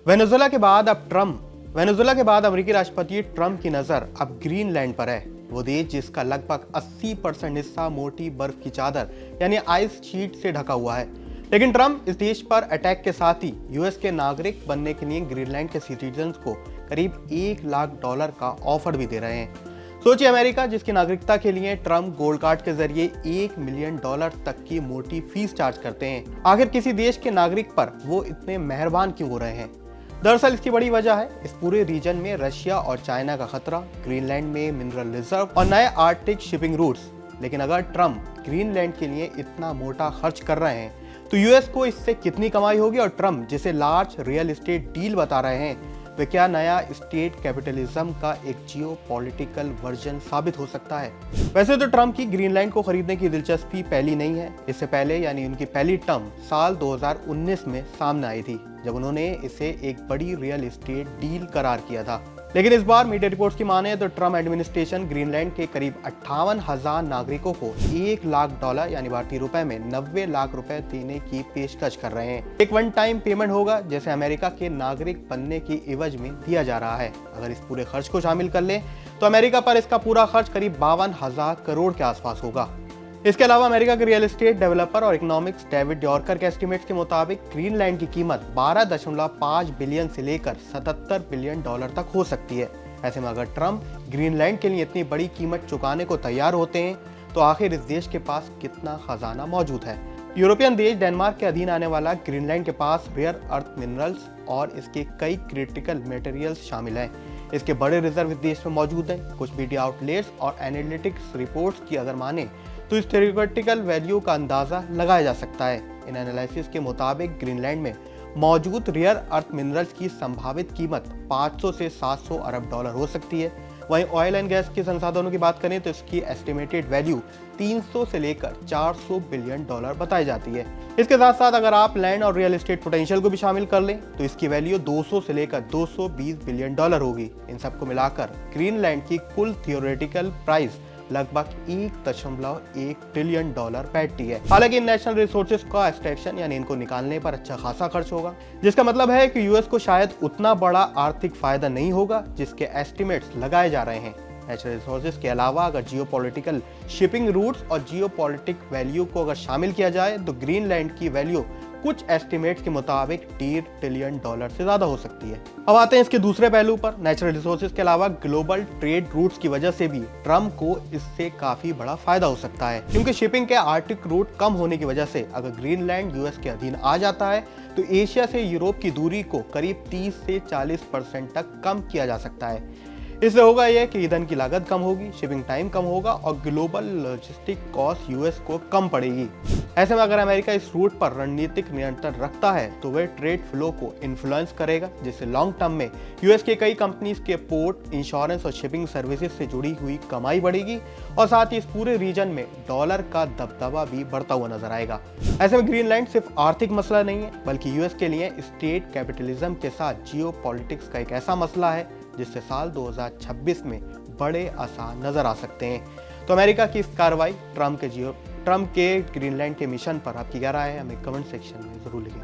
Venezuela के बाद अमेरिकी राष्ट्रपति ट्रंप की नजर अब ग्रीनलैंड पर है। वो देश जिसका लगभग 80% हिस्सा मोटी बर्फ की चादर यानी आइस शीट से ढका हुआ है। लेकिन ट्रंप इस देश पर अटैक के साथ ही यूएस के नागरिक बनने के लिए ग्रीनलैंड के सिटीजन्स को करीब $1 लाख का ऑफर भी दे रहे हैं। सोचिए, अमेरिका जिसकी नागरिकता के लिए ट्रंप गोल्ड कार्ड के जरिए $1 मिलियन तक की मोटी फीस चार्ज करते हैं। आखिर किसी देश के नागरिक पर वो इतने मेहरबान क्यों हो रहे हैं? दरअसल इसकी बड़ी वजह है इस पूरे रीजन में रशिया और चाइना का खतरा, ग्रीनलैंड में मिनरल रिजर्व और नए आर्कटिक शिपिंग रूट्स। लेकिन अगर ट्रंप ग्रीनलैंड के लिए इतना मोटा खर्च कर रहे हैं तो यूएस को इससे कितनी कमाई होगी, और ट्रंप जिसे लार्ज रियल एस्टेट डील बता रहे हैं वे क्या नया स्टेट कैपिटलिज्म का एक जियोपॉलिटिकल वर्जन साबित हो सकता है? वैसे तो ट्रंप की ग्रीनलैंड को खरीदने की दिलचस्पी पहली नहीं है। इससे पहले यानी उनकी पहली टर्म साल 2019 में सामने आई थी, जब उन्होंने इसे एक बड़ी रियल एस्टेट डील करार किया था। लेकिन इस बार मीडिया रिपोर्ट्स की माने तो ट्रंप एडमिनिस्ट्रेशन ग्रीनलैंड के करीब 58,000 नागरिकों को $1 लाख यानी भारतीय रुपए में 90 लाख रुपए देने की पेशकश कर रहे हैं। एक वन टाइम पेमेंट होगा जैसे अमेरिका के नागरिक बनने की एवज में दिया जा रहा है। अगर इस पूरे खर्च को शामिल कर ले तो अमेरिका पर इसका पूरा खर्च करीब 52,000 करोड़ के आसपास होगा। इसके अलावा अमेरिका के रियल एस्टेट डेवलपर और इकोनॉमिक्स डेविड यॉर्कर के एस्टिमेट्स के मुताबिक ग्रीनलैंड की कीमत 12.5 बिलियन से लेकर $77 बिलियन तक हो सकती है। ऐसे में अगर ट्रंप ग्रीनलैंड के लिए इतनी बड़ी कीमत चुकाने को तैयार होते हैं तो आखिर इस देश के पास कितना खजाना मौजूद है? यूरोपियन देश डेनमार्क के अधीन आने वाला ग्रीनलैंड के पास रेयर अर्थ मिनरल्स और इसके कई क्रिटिकल मटेरियल्स शामिल हैं। इसके बड़े रिजर्व इस देश में मौजूद हैं। कुछ मीडिया आउटलेट्स और एनालिटिक्स रिपोर्ट्स की अगर माने तो इस थ्योरेटिकल वैल्यू का अंदाजा लगाया जा सकता है। इन एनालिसिस के मुताबिक ग्रीनलैंड में मौजूद रेयर अर्थ मिनरल्स की संभावित कीमत 500 से 700 अरब डॉलर हो सकती है। वहीं ऑयल एंड गैस के संसाधनों की बात करें तो इसकी एस्टिमेटेड वैल्यू 300 से लेकर $400 बिलियन बताई जाती है। इसके साथ साथ अगर आप लैंड और रियल एस्टेट पोटेंशियल को भी शामिल कर लें तो इसकी वैल्यू 200 से लेकर $220 बिलियन होगी। इन सबको मिलाकर ग्रीनलैंड की कुल थियोरेटिकल प्राइस लगभग $1.1 ट्रिलियन बैठती है। हालांकि नेशनल रिसोर्सेज का एक्सट्रैक्शन यानी इनको निकालने पर अच्छा खासा खर्च होगा, जिसका मतलब है कि यूएस को शायद उतना बड़ा आर्थिक फायदा नहीं होगा जिसके एस्टिमेट्स लगाए जा रहे हैं। नेचुरल रिसोर्सेज के अलावा अगर जियोपॉलिटिकल शिपिंग रूट्स और जियोपॉलिटिक वैल्यू को अगर शामिल किया जाए तो ग्रीनलैंड की वैल्यू कुछ एस्टिमेट्स के मुताबिक $1.5 ट्रिलियन से ज्यादा हो सकती है। अब आते हैं इसके दूसरे पहलू पर। नेचुरल रिसोर्सेज के अलावा ग्लोबल ट्रेड रूट्स की वजह से भी ट्रंप को इससे काफी बड़ा फायदा हो सकता है, क्योंकि शिपिंग के आर्टिक रूट कम होने की वजह से अगर ग्रीनलैंड यूएस के अधीन आ जाता है तो एशिया से यूरोप की दूरी को करीब 30 से 40% तक कम किया जा सकता है। इससे होगा यह कि ईंधन की लागत कम होगी, शिपिंग टाइम कम होगा और ग्लोबल लॉजिस्टिक कॉस्ट यूएस को कम पड़ेगी। ऐसे में अगर अमेरिका इस रूट पर रणनीतिक नियंत्रण रखता है तो वह ट्रेड फ्लो को इन्फ्लुएंस करेगा, जिससे लॉन्ग टर्म में यूएस के कई कंपनीज के पोर्ट, इंश्योरेंस और शिपिंग सर्विसेज से जुड़ी हुई कमाई बढ़ेगी और साथ ही इस पूरे रीजन में डॉलर का दबदबा भी बढ़ता हुआ नजर आएगा। ऐसे में ग्रीनलैंड सिर्फ आर्थिक मसला नहीं है बल्कि यूएस के लिए स्टेट कैपिटलिज्म के साथ जियोपॉलिटिक्स का एक ऐसा मसला है जिससे साल 2026 में बड़े आसार नजर आ सकते हैं। तो अमेरिका की इस कार्रवाई, ट्रंप के ग्रीनलैंड के मिशन पर आपकी क्या राय है? हमें कमेंट सेक्शन में जरूर लिखें।